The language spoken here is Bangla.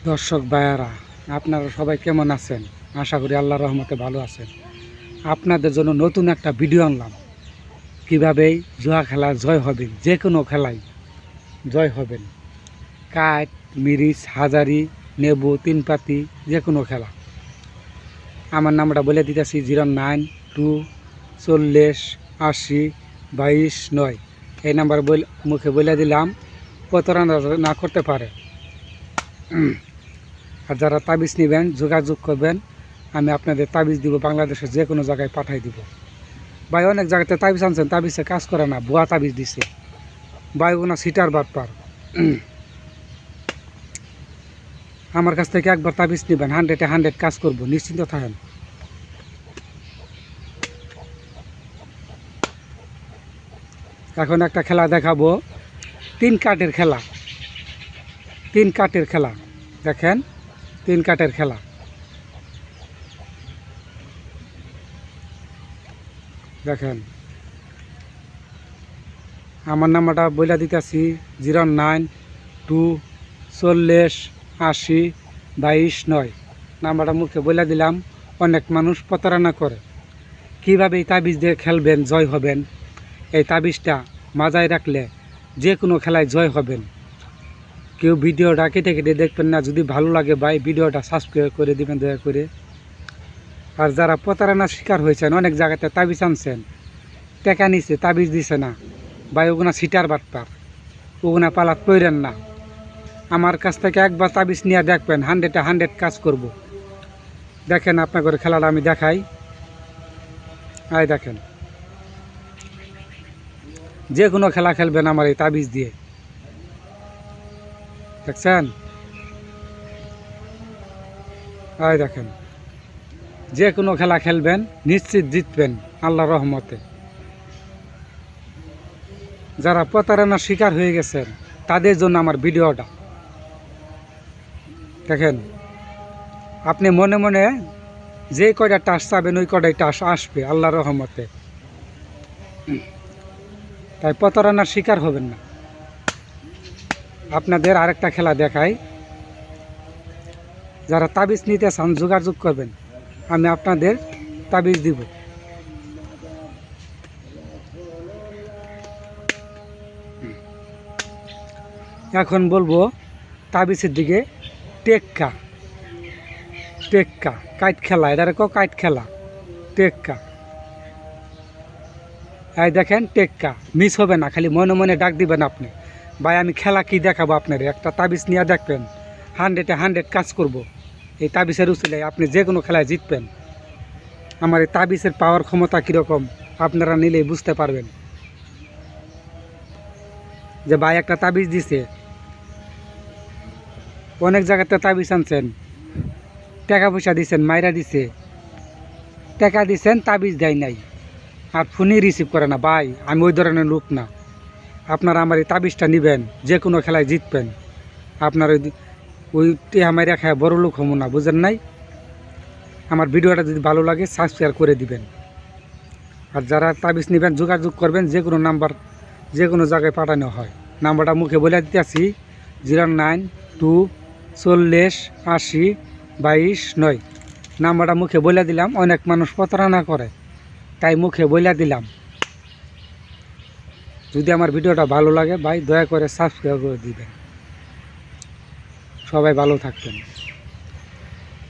দর্শক ভাইয়ারা, আপনারা সবাই কেমন আছেন? আশা করি আল্লাহর রহমতে ভালো আছেন। আপনাদের জন্য নতুন একটা ভিডিও আনলাম, কীভাবে জুয়া খেলা জয় হবেন। যে কোনো খেলায় জয় হবেন। কাঠ, মিরিচ, হাজারি, নেবু, তিন পাতি, যে কোনো খেলা। আমার নামটা বলে দিতেছি 09240802229। এই নাম্বার মুখে বলে দিলাম, প্রতারণা না করতে পারে। আর যারা তাবিজ নেবেন যোগাযোগ করবেন, আমি আপনাদের তাবিজ দিব, বাংলাদেশের যে কোনো জায়গায় পাঠাই দিব। ভাই অনেক জায়গাতে তাবিজ আনছেন, তাবিজে কাজ করে না, ভুয়া তাবিজ দিছে ভাই, ওনা সিটার বাটপার। আমার কাছ থেকে একবার তাবিজ নেবেন, 100-100 কাজ করব, নিশ্চিন্ত থাকেন। এখন একটা খেলা দেখাবো, 3 কাঠের খেলা। 3 কাঠের খেলা দেখেন, 3 কাঠের খেলা। দেখেন, আমার নাম্বারটা বলে দিতেছি 09240802229। নাম্বারটা মুখে বলে দিলাম। অনেক মানুষ প্রতারণা করে। কীভাবে এই তাবিজ দিয়ে খেলবেন, জয় হবেন। এই তাবিজটা মাজায় রাখলে যে কোনো খেলায় জয় হবেন। কেউ ভিডিওটা কেটে কেটে দেখবেন না। যদি ভালো লাগে ভাই, ভিডিওটা সাবস্ক্রাইব করে দিবেন দয়া করে। আর যারা প্রতারণার শিকার হয়েছেন, অনেক জায়গাতে তাবিজ আনছেন, টাকা নিছে, তাবিজ দিছে না ভাই, ওগুনা সিটার বাটপার, ওগুনা পালাত পইরেন না। আমার কাছ থেকে একবার তাবিজ নিয়ে দেখবেন, 100-100 কাজ করব। দেখেন আপনাদের খেলাটা আমি দেখাই। আয় দেখেন, যে কোনো খেলা খেলবেন আমার এই তাবিজ দিয়ে। দেখছেন? আয় দেখেন, যে কোনো খেলা খেলবেন, নিশ্চিত জিতবেন আল্লাহর রহমতে। যারা প্রতারণার শিকার হয়ে গেছেন তাদের জন্য আমার ভিডিওটা। দেখেন, আপনি মনে মনে যে কয়টা টাস চাবেন, ওই কয়টাই টাস আসবে আল্লাহর রহমতে। তাই প্রতারণার শিকার হবেন না। আপনাদের আরেকটা খেলা দেখাই। যারা তাবিজ নিতে চান যোগাযোগ করবেন, আমি আপনাদের তাবিজ দিব। এখন বলবো তাবিজের দিকে। টেক্কা, টেক্কা কাইট খেলা, এটারে কাইট খেলা, টেক্কা। এই দেখেন, টেক্কা মিস হবে না, খালি মনে মনে ডাক দিবেন আপনি। ভাই আমি খেলা কি দেখাবো আপনার, একটা তাবিজ নিয়ে দেখবেন, 100-100 কাজ করব। এই তাবিজের উচিলায় আপনি যে কোনো খেলায় জিতবেন। আমার এই তাবিজের পাওয়ার ক্ষমতা কীরকম আপনারা নিলেই বুঝতে পারবেন। যে ভাই একটা তাবিজ দিছে, অনেক জায়গাতে তাবিজ আনছেন, টাকা পয়সা দিছেন, মাইরা দিছে, টাকা দিছেন, তাবিজ দেয় নাই, আর ফোনই রিসিভ করে না। ভাই আমি ওই ধরনের লোক না। আপনারা আমার এই তাবিজটা নেবেন, যে কোনো খেলায় জিতবেন। আপনার ওই টেহা মাইরা খায় বড় লোক হবো না, বুঝেন নাই? আমার ভিডিওটা যদি ভালো লাগে সাবস্ক্রাইব করে দিবেন। আর যারা তাবিজ নেবেন যোগাযোগ করবেন, যে কোনো নাম্বার যে কোনো জায়গায় পাঠানো হয়। নাম্বারটা মুখে বলে দিতেছি 09240802229। নাম্বারটা মুখে বলে দিলাম। অনেক মানুষ প্রতারণা করে, তাই মুখে বলে দিলাম। যদি আমার ভিডিওটা ভালো লাগে ভাই, দয়া করে সাবস্ক্রাইব করে দিবেন। সবাই ভালো থাকবেন।